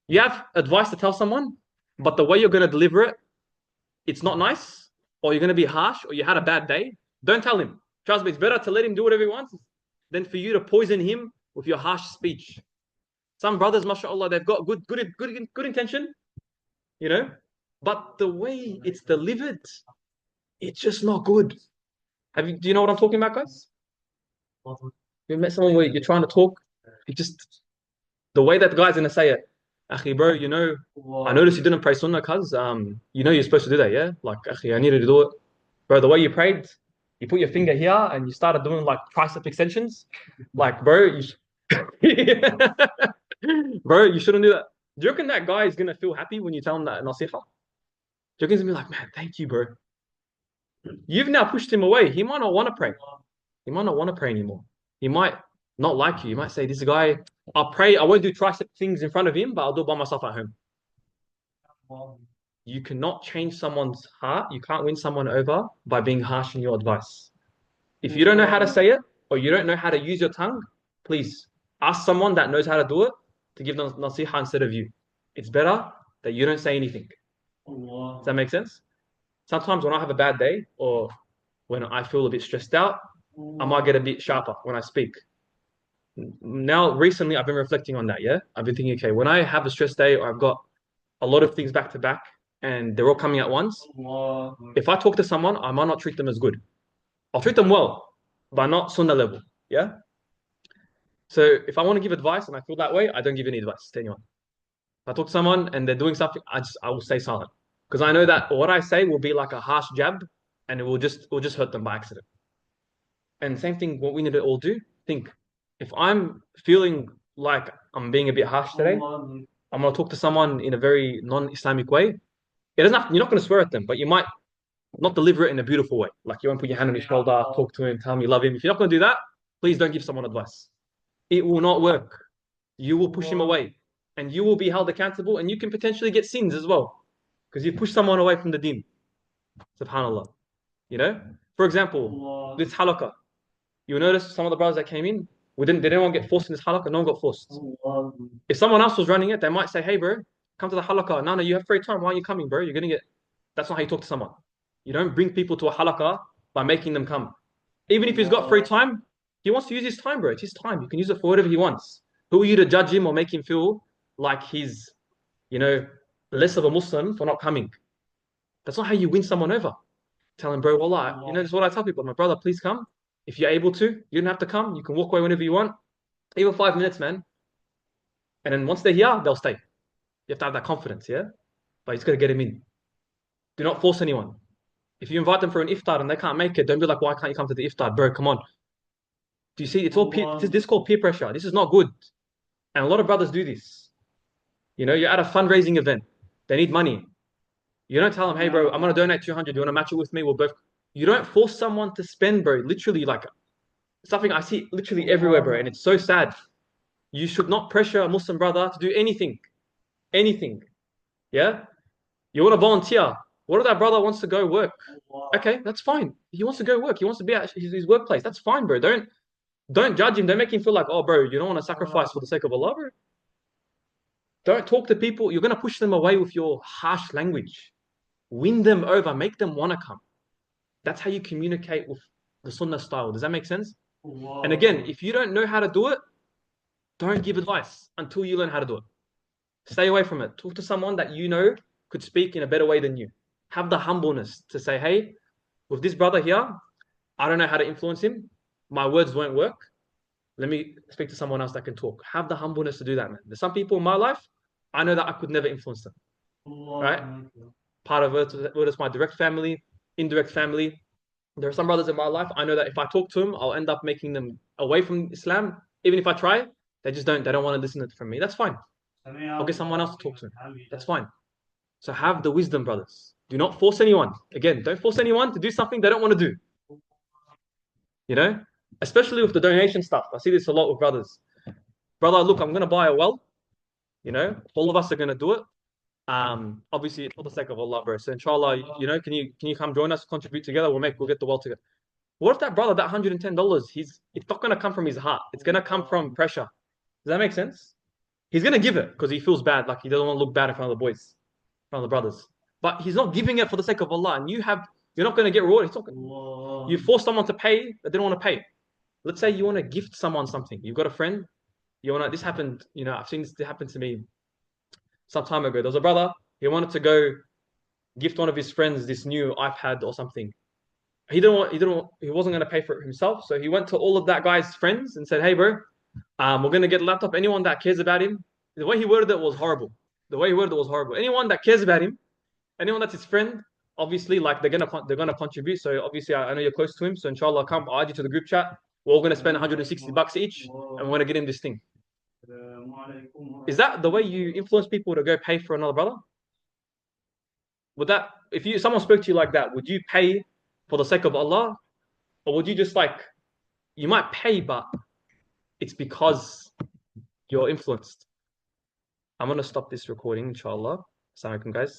You have advice to tell someone, but the way you're going to deliver it, it's not nice, or you're going to be harsh, or you had a bad day. Don't tell him. Trust me, it's better to let him do whatever he wants than for you to poison him with your harsh speech. Some brothers, mashallah, they've got good intention, you know, but the way it's delivered, it's just not good. Do you know what I'm talking about, guys? You met someone where you're trying to talk, you just the way that guy's gonna say it. Akhi, bro, you know, I noticed you didn't pray sunnah, cuz you know you're supposed to do that, yeah? Like, akhi, I needed to do it. Bro, the way you prayed, you put your finger here and you started doing like tricep extensions. Like, bro, bro, you shouldn't do that. Do you reckon that guy is gonna feel happy when you tell him that nasiha? Do you reckon he's gonna be like, man, thank you, bro. You've now pushed him away. He might not want to pray. He might not want to pray anymore. He might not like you. You might say, this guy, I'll pray, I won't do tricep things in front of him, but I'll do it by myself at home. You cannot change someone's heart. You can't win someone over by being harsh in your advice. If you don't know how to say it, or you don't know how to use your tongue, please ask someone that knows how to do it to give them nasiha instead of you. It's better that you don't say anything. Does that make sense? Sometimes when I have a bad day or when I feel a bit stressed out, I might get a bit sharper when I speak. Now, recently, I've been reflecting on that. Yeah, I've been thinking, okay, when I have a stress day or I've got a lot of things back to back and they're all coming at once, if I talk to someone, I might not treat them as good. I'll treat them well, but not sunnah level. Yeah. So if I want to give advice and I feel that way, I don't give any advice to anyone. If I talk to someone and they're doing something, I will stay silent because I know that what I say will be like a harsh jab, and it will just hurt them by accident. And same thing, what we need to all do, think. If I'm feeling like I'm being a bit harsh today, I'm gonna talk to someone in a very non-Islamic way. It doesn't have, you're not gonna swear at them, but you might not deliver it in a beautiful way. Like you won't put your hand on his shoulder, talk to him, tell him you love him. If you're not gonna do that, please don't give someone advice. It will not work. You will push him away, and you will be held accountable, and you can potentially get sins as well, because you push someone away from the deen. Subhanallah. You know, for example, this halakah. You'll notice some of the brothers that came in, they didn't want to get forced in this halakah, no one got forced. If someone else was running it, they might say, hey, bro, come to the halakah. No, you have free time. Why aren't you coming, bro? You're going to get. That's not how you talk to someone. You don't bring people to a halakah by making them come. Even if he's got free time, he wants to use his time, bro. It's his time. You can use it for whatever he wants. Who are you to judge him or make him feel like he's, you know, less of a Muslim for not coming? That's not how you win someone over. Tell him, bro, wallah, you know, that's what I tell people. My brother, please come. If you're able to, you don't have to come. You can walk away whenever you want. Even 5 minutes, man. And then once they're here, they'll stay. You have to have that confidence, yeah? But you just got to get them in. Do not force anyone. If you invite them for an iftar and they can't make it, don't be like, why can't you come to the iftar? Bro, come on. Do you see? It's all this is called peer pressure. This is not good. And a lot of brothers do this. You know, you're at a fundraising event. They need money. You don't tell them, hey, bro, I'm going to donate 200. Do you want to match it with me? We'll both. You don't force someone to spend, bro. Literally, like, something I see literally everywhere, bro. And it's so sad. You should not pressure a Muslim brother to do anything. Anything. Yeah? You want to volunteer. What if that brother wants to go work? Okay, that's fine. He wants to go work. He wants to be at his workplace. That's fine, bro. Don't judge him. Don't make him feel like, oh, bro, you don't want to sacrifice for the sake of Allah, bro. Don't talk to people. You're going to push them away with your harsh language. Win them over. Make them want to come. That's how you communicate with the sunnah style. Does that make sense? And again, if you don't know how to do it, don't give advice until you learn how to do it. Stay away from it. Talk to someone that you know could speak in a better way than you. Have the humbleness to say, hey, with this brother here, I don't know how to influence him. My words won't work. Let me speak to someone else that can talk. Have the humbleness to do that, man. There's some people in my life, I know that I could never influence them. Right? Part of it's my direct family, indirect family. There are some brothers in my life, I know that if I talk to them, I'll end up making them away from Islam, even if I try, they don't want to listen from me. That's fine. I'll get someone else to talk to. That's fine. So have the wisdom, brothers. Do not force anyone. Again, don't force anyone to do something they don't want to do. You know? Especially with the donation stuff. I see this a lot with brothers. Brother, look, I'm gonna buy a well. You know, all of us are gonna do it. Obviously it's for the sake of Allah, bro. So inshallah, you know, can you come join us, contribute together? We'll get the well together. What if that brother, that $110, it's not gonna come from his heart. It's gonna come from pressure. Does that make sense? He's gonna give it because he feels bad, like he doesn't want to look bad in front of the boys, in front of the brothers. But he's not giving it for the sake of Allah, and you're not gonna get rewarded. You force someone to pay that they don't want to pay. Let's say you want to gift someone something. You've got a friend. This happened. You know, I've seen this happen to me some time ago. There was a brother. He wanted to go gift one of his friends this new iPad or something. He wasn't going to pay for it himself. So he went to all of that guy's friends and said, "Hey, bro, we're going to get a laptop. Anyone that cares about him." The way he worded it was horrible. Anyone that cares about him, anyone that's his friend, obviously, like they're gonna contribute. So obviously, I know you're close to him. So inshallah, I'll add you to the group chat. We're all gonna spend $160 each, and we're gonna get him this thing. Is that the way you influence people to go pay for another brother? If someone spoke to you like that, would you pay for the sake of Allah, or would you just you might pay, but it's because you're influenced? I'm gonna stop this recording, inshallah. Assalamu alaikum, guys.